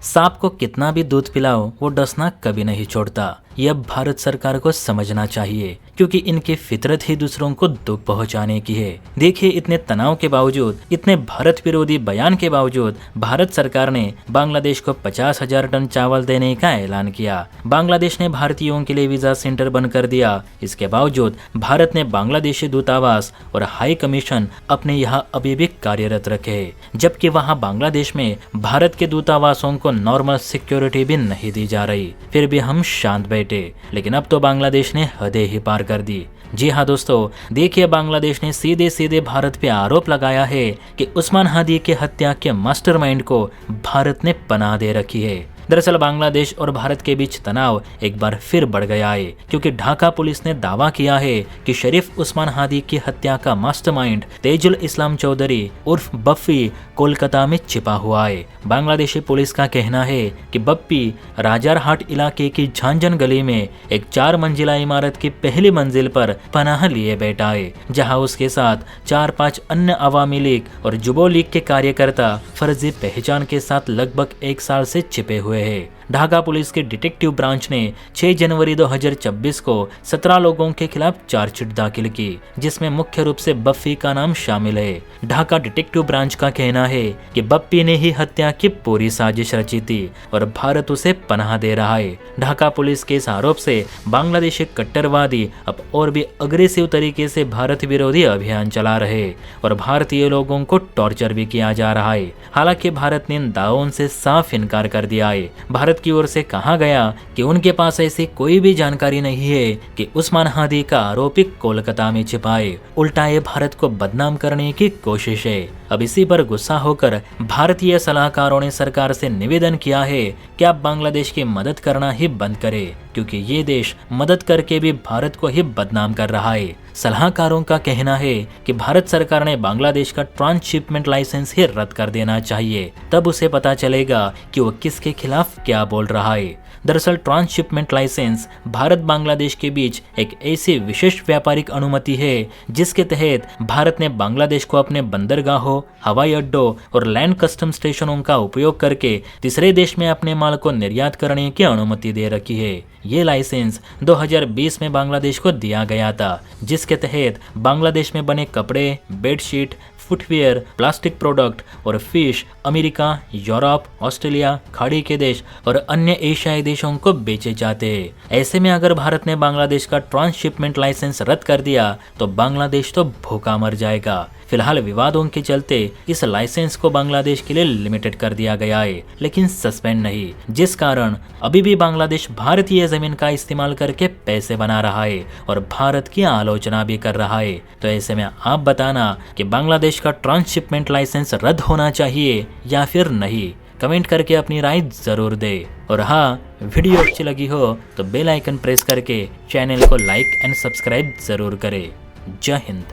सांप को कितना भी दूध पिलाओ वो डसना कभी नहीं छोड़ता। ये अब भारत सरकार को समझना चाहिए, क्योंकि इनकी फितरत ही दूसरों को दुख पहुंचाने की है। देखिए, इतने तनाव के बावजूद, इतने भारत विरोधी बयान के बावजूद भारत सरकार ने बांग्लादेश को 50,000 टन चावल देने का ऐलान किया। बांग्लादेश ने भारतीयों के लिए वीजा सेंटर बंद कर दिया। इसके बावजूद भारत ने बांग्लादेशी दूतावास और हाई कमीशन अपने यहाँ अभी भी कार्यरत रखे, जबकि वहाँ बांग्लादेश में भारत के दूतावासों को नॉर्मल सिक्योरिटी भी नहीं दी जा रही। फिर भी हम शांत बैठे, लेकिन अब तो बांग्लादेश ने हदें ही पार कर दी। जी हाँ दोस्तों, देखिए, बांग्लादेश ने सीधे सीधे भारत पे आरोप लगाया है कि उस्मान हादी के हत्या के मास्टरमाइंड को भारत ने पनाह दे रखी है। दरअसल बांग्लादेश और भारत के बीच तनाव एक बार फिर बढ़ गया है, क्योंकि ढाका पुलिस ने दावा किया है कि शरीफ उस्मान हादी की हत्या का मास्टरमाइंड तेजुल इस्लाम चौधरी उर्फ बप्पी कोलकाता में छिपा हुआ है। बांग्लादेशी पुलिस का कहना है कि बप्पी राजारहाट इलाके की झांझन गली में एक 4 मंजिला इमारत की पहली मंजिल पर पनाह लिए बैठा है, जहां उसके साथ 4-5 अन्य अवामी लीग और जुबो लीग के कार्यकर्ता फर्जी पहचान के साथ लगभग 1 साल से छिपे हुए हैं। ढाका पुलिस के डिटेक्टिव ब्रांच ने 6 जनवरी 2026 को 17 लोगों के खिलाफ चार्जशीट दाखिल की, जिसमें मुख्य रूप से बप्पी का नाम शामिल है। ढाका डिटेक्टिव ब्रांच का कहना है कि बप्पी ने ही हत्या की पूरी साजिश रची थी और भारत उसे पनाह दे रहा है। ढाका पुलिस के इस आरोप से बांग्लादेशी कट्टरवादी अब और भी अग्रेसिव तरीके से भारत विरोधी अभियान चला रहे और भारतीय लोगों को टॉर्चर भी किया जा रहा है। हालांकि भारत ने इन दावों से साफ इनकार कर दिया है। भारत की ओर से कहा गया कि उनके पास ऐसी कोई भी जानकारी नहीं है कि उस्मान हादी का आरोपी कोलकाता में छिपा है। उल्टा ये भारत को बदनाम करने की कोशिश है। अब इसी पर गुस्सा होकर भारतीय सलाहकारों ने सरकार से निवेदन किया है कि आप बांग्लादेश की मदद करना ही बंद करें, क्योंकि ये देश मदद करके भी भारत को ही बदनाम कर रहा है। सलाहकारों का कहना है कि भारत सरकार ने बांग्लादेश का ट्रांसशिपमेंट लाइसेंस ही रद्द कर देना चाहिए, तब उसे पता चलेगा कि वो किसके खिलाफ क्या बोल रहा है। दरअसल ट्रांसशिपमेंट लाइसेंस भारत बांग्लादेश के बीच एक ऐसी विशेष व्यापारिक अनुमति है जिसके तहत भारत ने बांग्लादेश को अपने बंदरगाहों, हवाई अड्डों और लैंड कस्टम स्टेशनों का उपयोग करके तीसरे देश में अपने माल को निर्यात करने की अनुमति दे रखी है। ये लाइसेंस 2020 में बांग्लादेश को दिया गया था, जिसके तहत बांग्लादेश में बने कपड़े, बेडशीट, फुटवेयर, प्लास्टिक प्रोडक्ट और फिश अमेरिका, यूरोप, ऑस्ट्रेलिया, खाड़ी के देश और अन्य एशियाई देशों को बेचे जाते हैं। ऐसे में अगर भारत ने बांग्लादेश का ट्रांसशिपमेंट लाइसेंस रद्द कर दिया तो बांग्लादेश तो भूखा मर जाएगा। फिलहाल विवादों के चलते इस लाइसेंस को बांग्लादेश के लिए लिमिटेड कर दिया गया है, लेकिन सस्पेंड नहीं, जिस कारण अभी भी बांग्लादेश भारतीय जमीन का इस्तेमाल करके पैसे बना रहा है और भारत की आलोचना भी कर रहा है। तो ऐसे में आप बताना कि बांग्लादेश का ट्रांसशिपमेंट लाइसेंस रद्द होना चाहिए या फिर नहीं। कमेंट करके अपनी राय जरूर दे। और हाँ, वीडियो अच्छी लगी हो तो बेल आइकन प्रेस करके चैनल को लाइक एंड सब्सक्राइब जरूर करें। जय हिंद।